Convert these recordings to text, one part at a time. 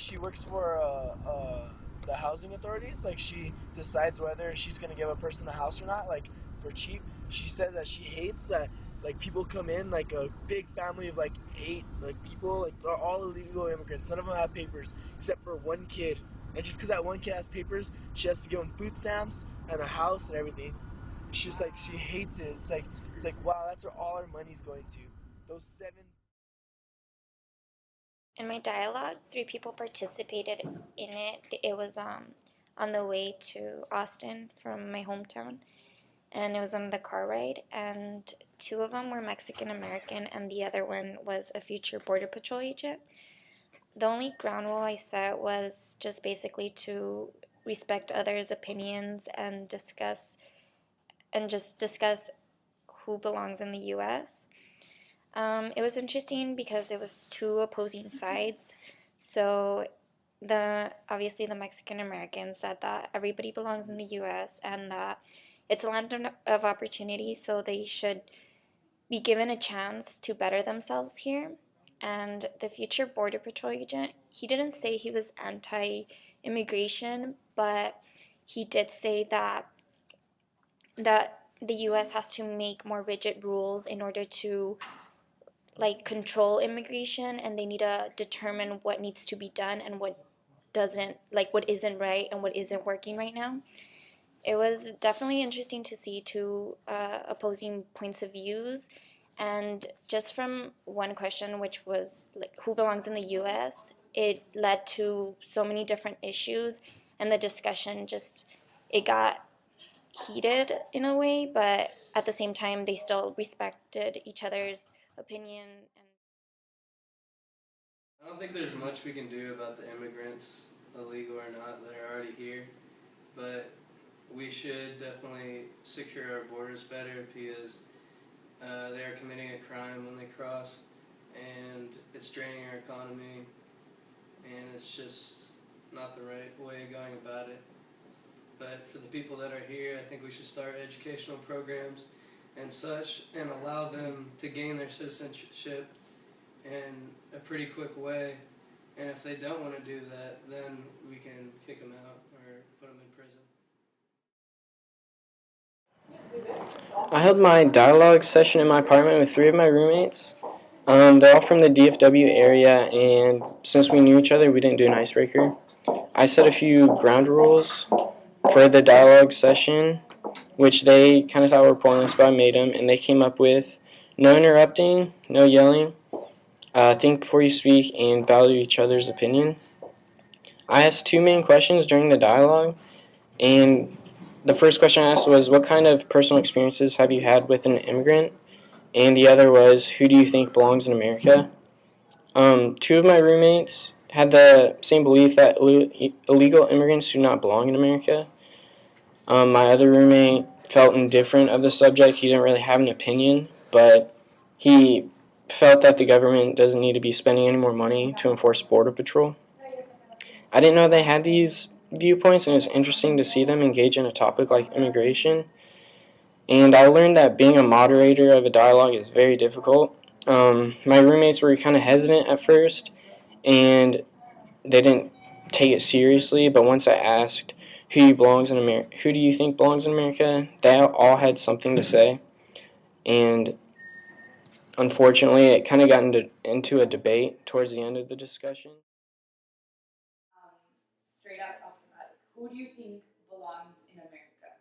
she works for the housing authorities. Like she decides whether she's gonna give a person a house or not, like for cheap. She says that she hates that like people come in like a big family of like 8 like people, like they're all illegal immigrants. None of them have papers except for one kid, and just because that one kid has papers, she has to give him food stamps and a house and everything. She's like she hates it. It's like wow, that's where all our money's going to. Those 7. In my dialogue, 3 people participated in it. It was on the way to Austin from my hometown, and it was on the car ride. And 2 of them were Mexican American, and the other one was a future Border Patrol agent. The only ground rule I set was just basically to respect others' opinions and discuss who belongs in the U.S. It was interesting because it was 2 opposing sides. So obviously the Mexican Americans said that everybody belongs in the U.S. and that it's a land of opportunity, so they should be given a chance to better themselves here. And the future Border Patrol agent, he didn't say he was anti-immigration, but he did say that the U.S. has to make more rigid rules in order to like control immigration, and they need to determine what needs to be done and what doesn't, like what isn't right and what isn't working right now. It was definitely interesting to see 2 opposing points of views, and just from one question, which was like who belongs in the U.S., it led to so many different issues, and the discussion just it got heated in a way, but at the same time they still respected each other's opinion. And I don't think there's much we can do about the immigrants, illegal or not, that are already here, but we should definitely secure our borders better because they are committing a crime when they cross, and it's draining our economy, and it's just not the right way of going about it. But for the people that are here, I think we should start educational programs and such and allow them to gain their citizenship in a pretty quick way. And if they don't want to do that, then we can kick them out or put them in prison. I held my dialogue session in my apartment with 3 of my roommates. They're all from the DFW area, and since we knew each other, we didn't do an icebreaker. I set a few ground rules for the dialogue session, which they kind of thought were pointless, but I made them, and they came up with no interrupting, no yelling, think before you speak, and value each other's opinion. I asked 2 main questions during the dialogue, and the first question I asked was, what kind of personal experiences have you had with an immigrant? And the other was, who do you think belongs in America? 2 of my roommates had the same belief that illegal immigrants do not belong in America. My other roommate felt indifferent of the subject. He didn't really have an opinion, but he felt that the government doesn't need to be spending any more money to enforce Border Patrol. I didn't know they had these viewpoints, and it's interesting to see them engage in a topic like immigration. And I learned that being a moderator of a dialogue is very difficult. My roommates were kind of hesitant at first, and they didn't take it seriously. But once I asked who do you think belongs in America, they all had something to say. And unfortunately, it kind of got into a debate towards the end of the discussion. Straight out off the bat, who do you think belongs in America?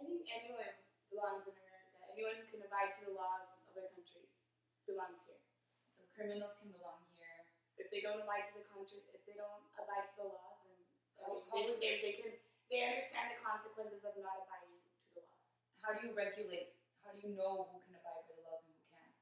I think anyone belongs in America. Anyone who can abide to the laws of their country belongs here. So criminals can belong here. If they don't abide to the country, if they don't abide to the laws, and they understand the consequences of not abiding to the laws. How do you regulate? How do you know who can abide by the laws and who can't?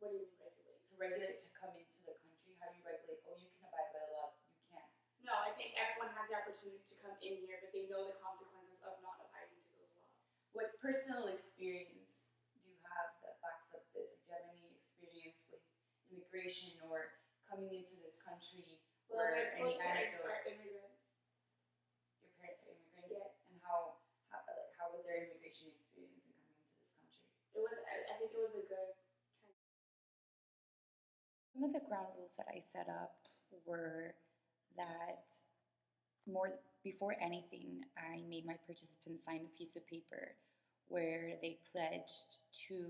What do you mean regulate? To regulate to come into the country, how do you regulate? Oh, you can abide by the laws, you can't. No, I think everyone has the opportunity to come in here, but they know the consequences of not abiding to those laws. What personal experience do you have that backs up this? Do you have any experience with immigration or coming into this country? Well, or my any parents anecdotes? are immigrants. Your parents are immigrants? Yes. And how was their immigration experience in coming into this country? I think it was a good. Tell Some of the ground rules that I set up were that more before anything, I made my participants sign a piece of paper where they pledged to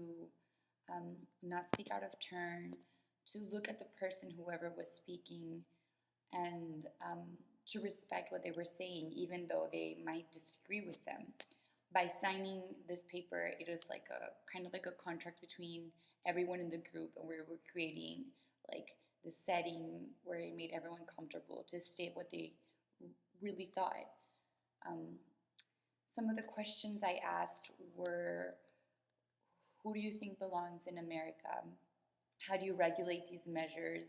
not speak out of turn, to look at the person, whoever was speaking, and to respect what they were saying, even though they might disagree with them. By signing this paper, it was like a kind of like a contract between everyone in the group, and we were creating like the setting where it made everyone comfortable to state what they really thought. Some of the questions I asked were, who do you think belongs in America? How do you regulate these measures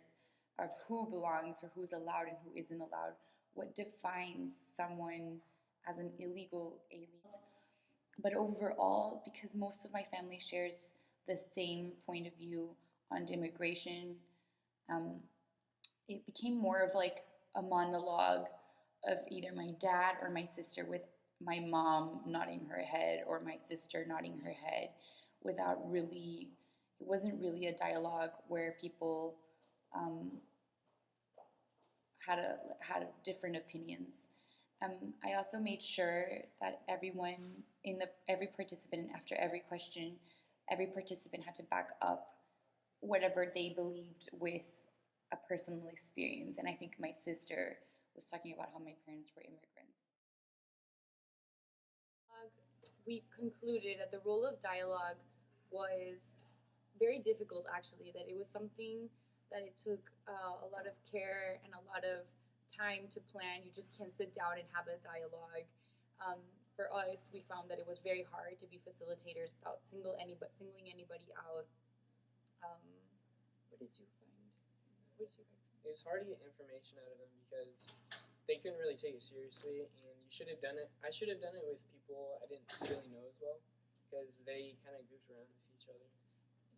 of who belongs or who's allowed and who isn't allowed? What defines someone as an illegal alien? But overall, because most of my family shares the same point of view on immigration, it became more of like a monologue of either my dad or my sister, with my mom nodding her head or my sister nodding her head, without really, it wasn't really a dialogue where people had different opinions. I also made sure that everyone every participant, after every question, every participant had to back up whatever they believed with a personal experience. And I think my sister was talking about how my parents were immigrants. We concluded that the role of dialogue was very difficult, actually, that it was something that it took a lot of care and a lot of time to plan. You just can't sit down and have a dialogue. For us, we found that it was very hard to be facilitators without singling anybody out. What did you find? What did you guys find? It was hard to get information out of them because they couldn't really take it seriously, and you should have done it. I should have done it with people I didn't really know as well, because they kind of goofed around with each other.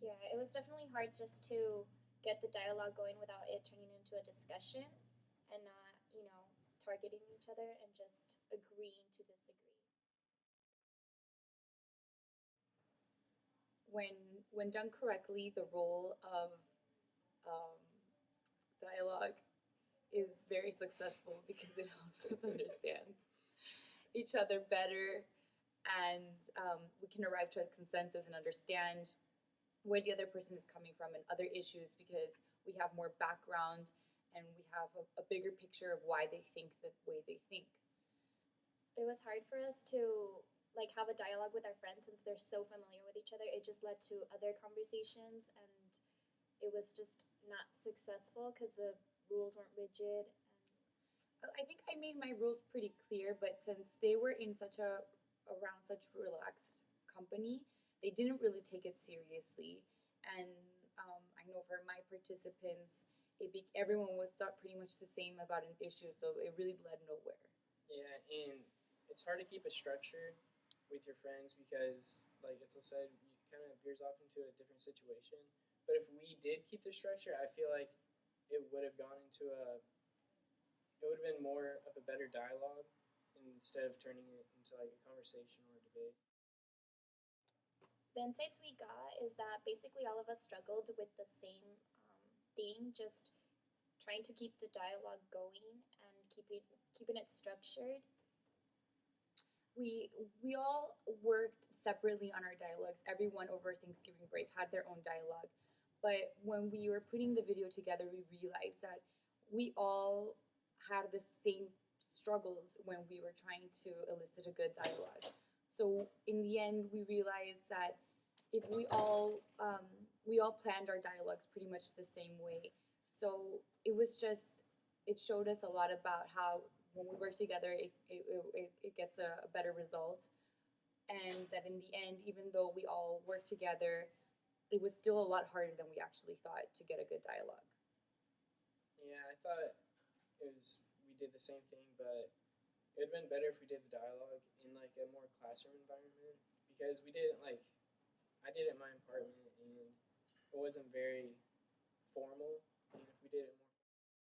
Yeah, it was definitely hard just to get the dialogue going without it turning into a discussion and not, targeting each other and just agreeing to disagree. When done correctly, the role of dialogue is very successful because it helps us understand each other better, and we can arrive to a consensus and understand where the other person is coming from and other issues, because we have more background and we have a bigger picture of why they think the way they think. It was hard for us to have a dialogue with our friends since they're so familiar with each other. It just led to other conversations, and it was just not successful because the rules weren't rigid. And I think I made my rules pretty clear, but since they were in around such relaxed company, they didn't really take it seriously. And I know for my participants, everyone was thought pretty much the same about an issue, so it really led nowhere. Yeah, and it's hard to keep a structure with your friends because, like Itzel said, it kind of veers off into a different situation. But if we did keep the structure, I feel like it would have been more of a better dialogue instead of turning it into like a conversation or a debate. the insights we got is that basically all of us struggled with the same thing, just trying to keep the dialogue going and keeping it structured. We all worked separately on our dialogues. Everyone over Thanksgiving break had their own dialogue. But when we were putting the video together, we realized that we all had the same struggles when we were trying to elicit a good dialogue. So in the end, we realized that if we all planned our dialogues pretty much the same way. So it showed us a lot about how when we work together, it gets a better result. And that in the end, even though we all work together, it was still a lot harder than we actually thought to get a good dialogue. Yeah, I thought we did the same thing, but it would have been better if we did the dialogue in like a more classroom environment, because I did it in my apartment and it wasn't very formal, and if we did it more